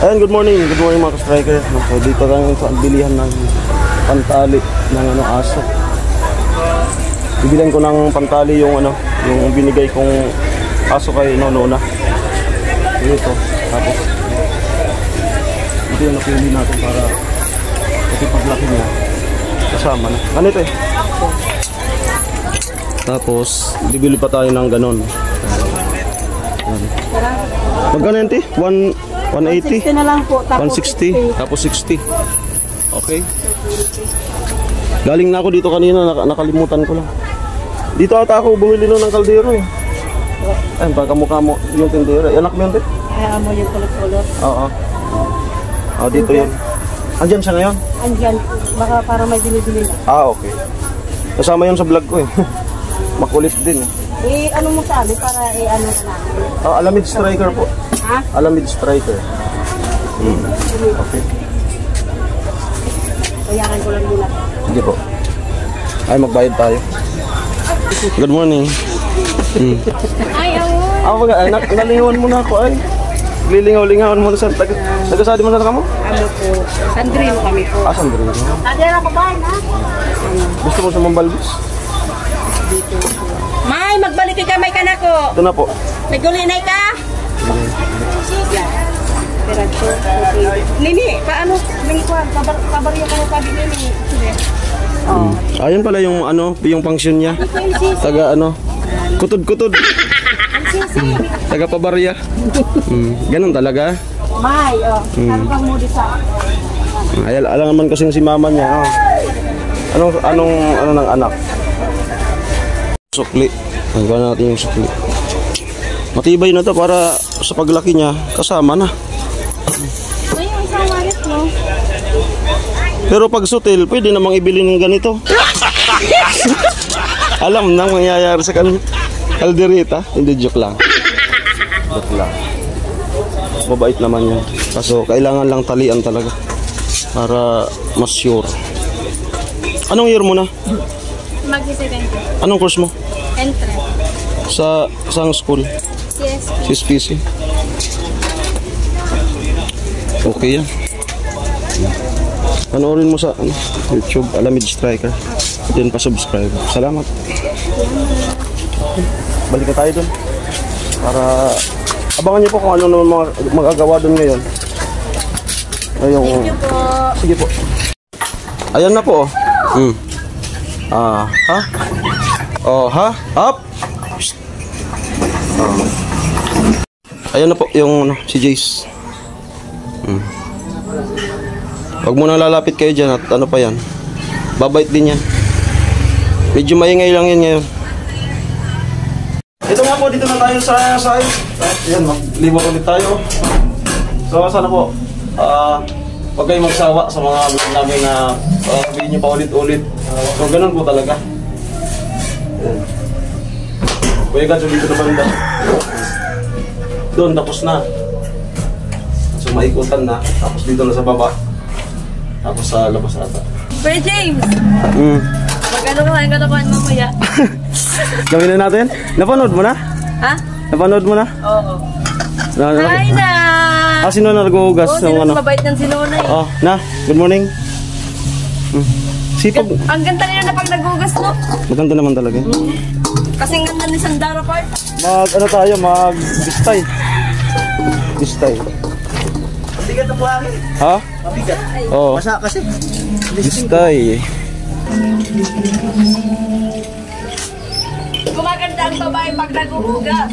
Ayan, good morning mga ka-striker. So, dito lang sa bilihan ng pantali ng aso. Bibilan ko ng pantali yung yung binigay kong aso kay Nona. Ito, tapos ito yung napili natin para kasi paglaki niya kasama na. Ganito eh. Tapos, bibili pa tayo ng ganon. Magkano yan, 180? 160 na lang po. Tapos 160, tapos 60. Okay. Galing na ako dito kanina, nakalimutan ko lang. Dito ata ako bumili nun ng kaldero eh. Ayun, pagkamukha mo yung tindero. Anak mo yun, Beth? Ay, mo yung kulot-kulot. Oo. Dito yun. Andyan siya ngayon? Andyan. Baka para may bili-bili na. Okay. Kasama yun sa vlog ko eh. Makulit din eh. Ano mo sabi para ano na namin? Alamid striker po. Ha? Alamid striker. Okay. Bayaran ko lang muna. Sige po. Ay, magbayad tayo. Good morning. Ay, awo. Naliwan mo na ako ay. Lilingaw-lingawan mo na sa taga-sadi mo na ka mo? Ano po? Sandrino kami po. Sandrino. Nadira ko ba na? Gusto mo sa Mambalbis? May, magbalik ka may kana ko. Ito na po. May gulinay ka? Nini, paano? Nini ko, kabaryo ko sabi nini. Ayun pala yung yung function niya. Taga kutod-kutod. Taga pabarya. Ganun talaga. May, ano bang mo sa? Ay, alam naman kasi si mama niya. Anong ng anak? Sukli. Hanggang natin yung sukli. Matibay na to para sa paglaki niya kasama na. May isang walit mo. Pero pag sutil, pwede namang ibili ng ganito. Alam nang mangyayari sa kaldereta. Hindi, joke lang. Joke lang. Mabait naman yan. Kaso kailangan lang talian talaga para mas sure. Anong year mo na? Mag-second year. Anong course mo? Entrance. Sa sang school? CSPC. Okay yan. Panoorin mo sa YouTube, Alamid Striker. Then pa-subscribe. Salamat. Balik na tayo dun. Para abangan niyo po kung ano naman magagawa dun ngayon. Ayun. Thank you po. Sige po. Ayan na po. Ha? Ha? Up! Ayan na po yung si Jace. Huwag mo nang lalapit kayo dyan at ano pa yan. Babait din yan. Medyo maingay lang yan ngayon. Ito nga po, dito na tayo sa side. Ayan, maglibot ulit tayo. So sana po, huwag kayong magsawa sa mga vlog namin na sabihin nyo pa ulit-ulit. So ganun po talaga. Ayan. Kuya God, so dito na banda. Doon, tapos na. So maikutan na, tapos dito na sa baba. Tapos sa labas ata. Kuya James! Magkano ka katapuan mamaya? Gawin na natin? Napanood mo na? Ha? Napanood mo na? Oo. Hi na! Sino na nag-uugas? Oo, sino mabait ng sinuna eh. Na, good morning. Sipag. Ang ganda nila na pag nag-uugas no? Maganda naman talaga. Kasi ang ganda ni Sandara Park. Mag-bistay. Bistay. Mabigat na buhangin. Ha? Mabigat. Oo. Masa kasi. Bistay. Gumaganda ang babae pag nag-uugas.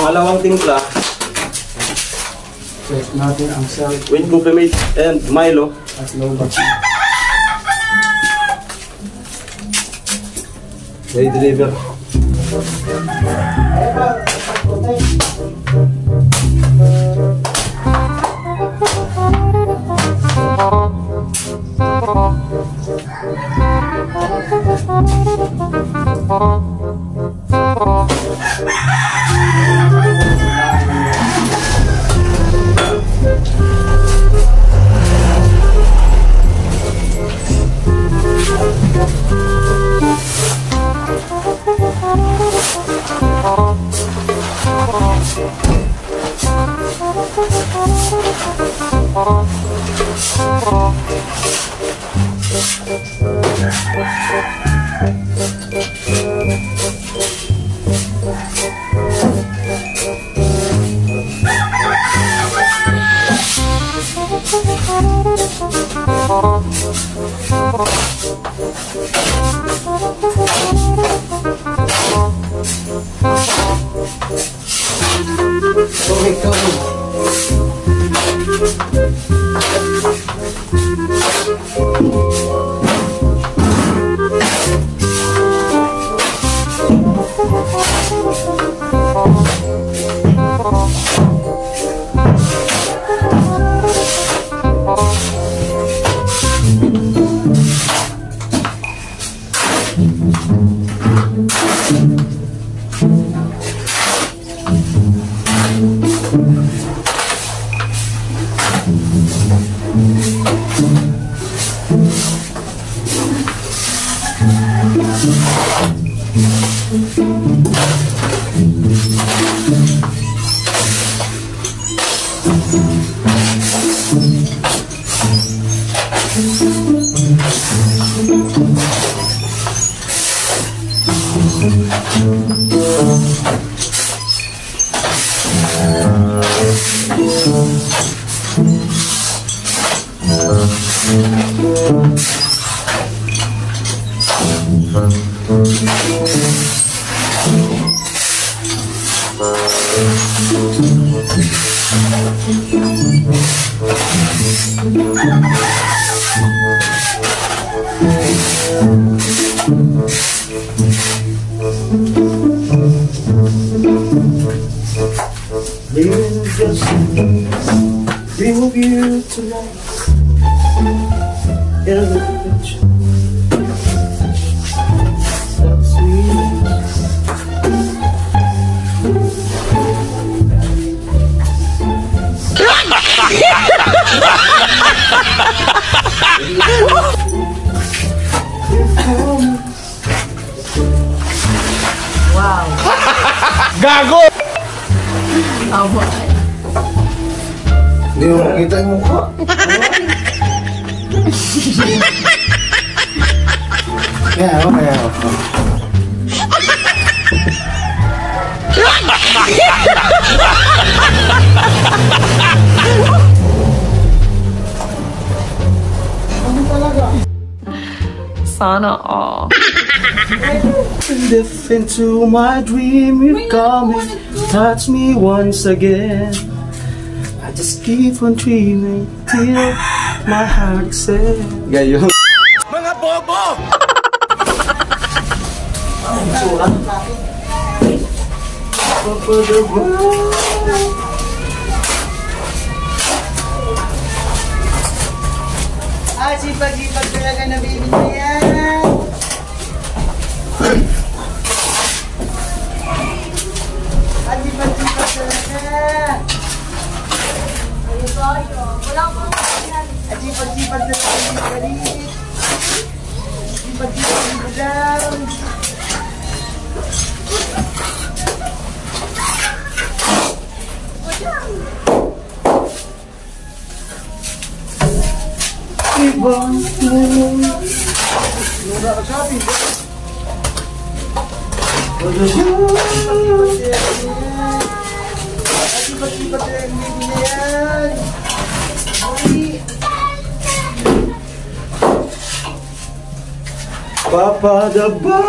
Pangalawang timpla, Check natin ang salt with Glutamate and Milo. at lobat. They deliver. We'll just bring you tonight in the beach. That's sweet. Wow. Gago! Tama. Hindi mo makita yung mukha. Kaya ako, kaya ako. Sana all. Live into my dream, you call me, touch me once again. I just keep on dreaming till my heart says. Gayo. Mga bobo! Ah, sipag-sipag talaga na baby na yan. Ah, sipag-sipag talaga. Ah, sipag-sipag talaga. Sipag-sipag daw. Papadaba.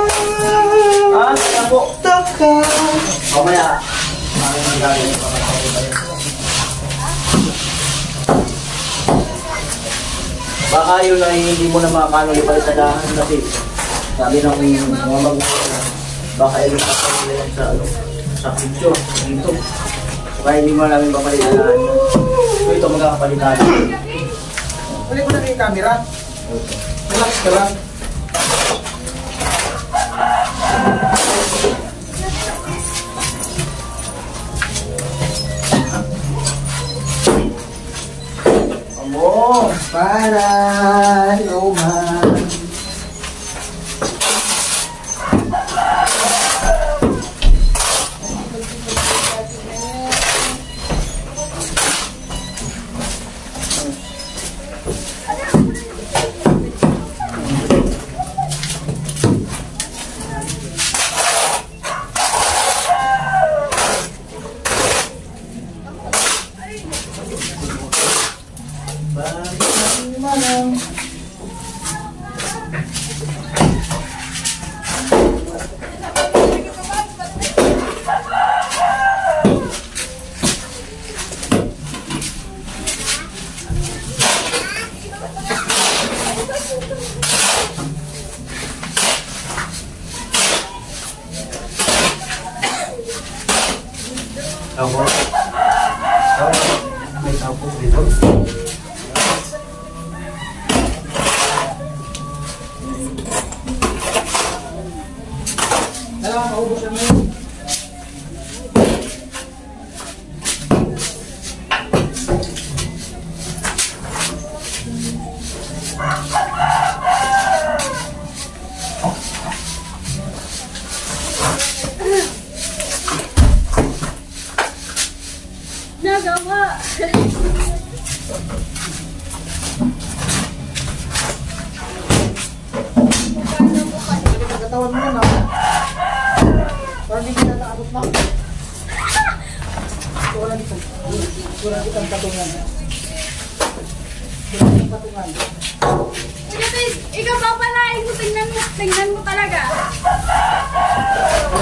Ah, sabo. Taka. Mamaya. Baka yun ay hindi mo na makakano ipalit sa dahan kasi sabi ng mga magulang baka yun ang yan sa ano sa picture dito. Kaya hindi mo namin papalitan. So ito magkakapalitan. Ulit mo na yung camera. Relax ka lang. Amo, para luman. Ako. May tapos dito. Kailangan maubusan mo yun. Nagawa. Katawan mo yan, ha? Parang hindi na naabot na. Wala dito. Wala ditong patungan. Wala ditong patungan. Ikaw papalain mo, tingnan mo talaga.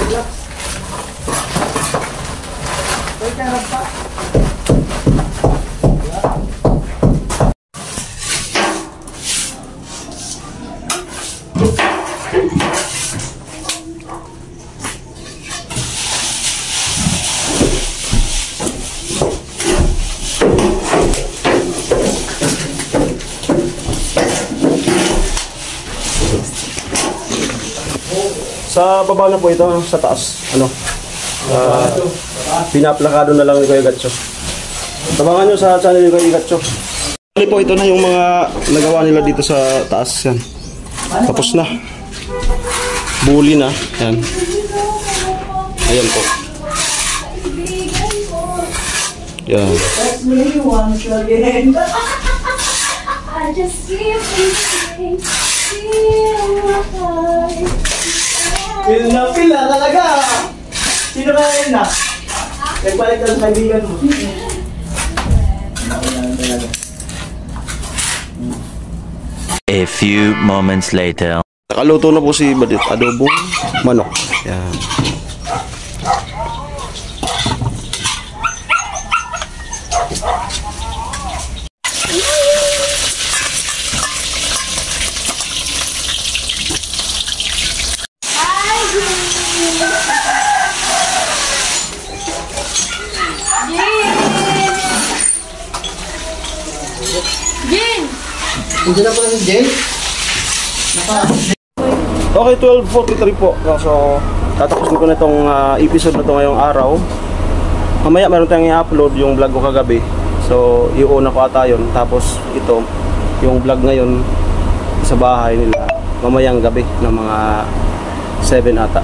Relax. Wait ka pa. Sa baba na po ito, sa taas. Ano? Pinaplakado na lang ni Kuya Gatcho. Tabangan nyo sa channel ni Kuya Gatcho. Ano po, ito na yung mga nagawa nila dito sa taas. Yan. Tapos na. Buli na. Yan. Ayan po. Yan. I just keep thinking, feel my heart. Feel na talaga. Sino ka yun na? Nagbalik ka sa kaibigan mo. A few moments later. Nakaluto na po si Badit. Adobong manok. Yan. Jin! Hindi na pala si Jay. Okay, 12:43 po. So, tatapusin ko na itong episode na ito ngayong araw. Mamaya meron tayong i-upload yung vlog ko kagabi. So, iuna ko ata yun. Tapos ito, yung vlog ngayon sa bahay nila. Mamayang gabi ng mga 7 ata.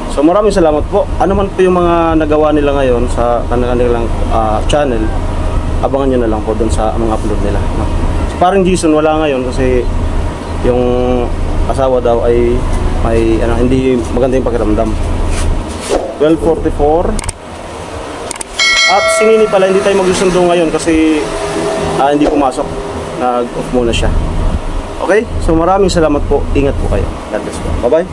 So, maraming salamat po. Ano man po yung mga nagawa nila ngayon sa kanilang channel, abangan nyo na lang po dun sa mga upload nila. No? So, parang Jason wala ngayon kasi yung asawa daw ay may hindi maganda yung pakiramdam. 12:44. At si Nini pala hindi tayo magsusundo ngayon kasi hindi pumasok. Nag-off muna siya. Okay? So maraming salamat po. Ingat po kayo. God bless po. Bye-bye.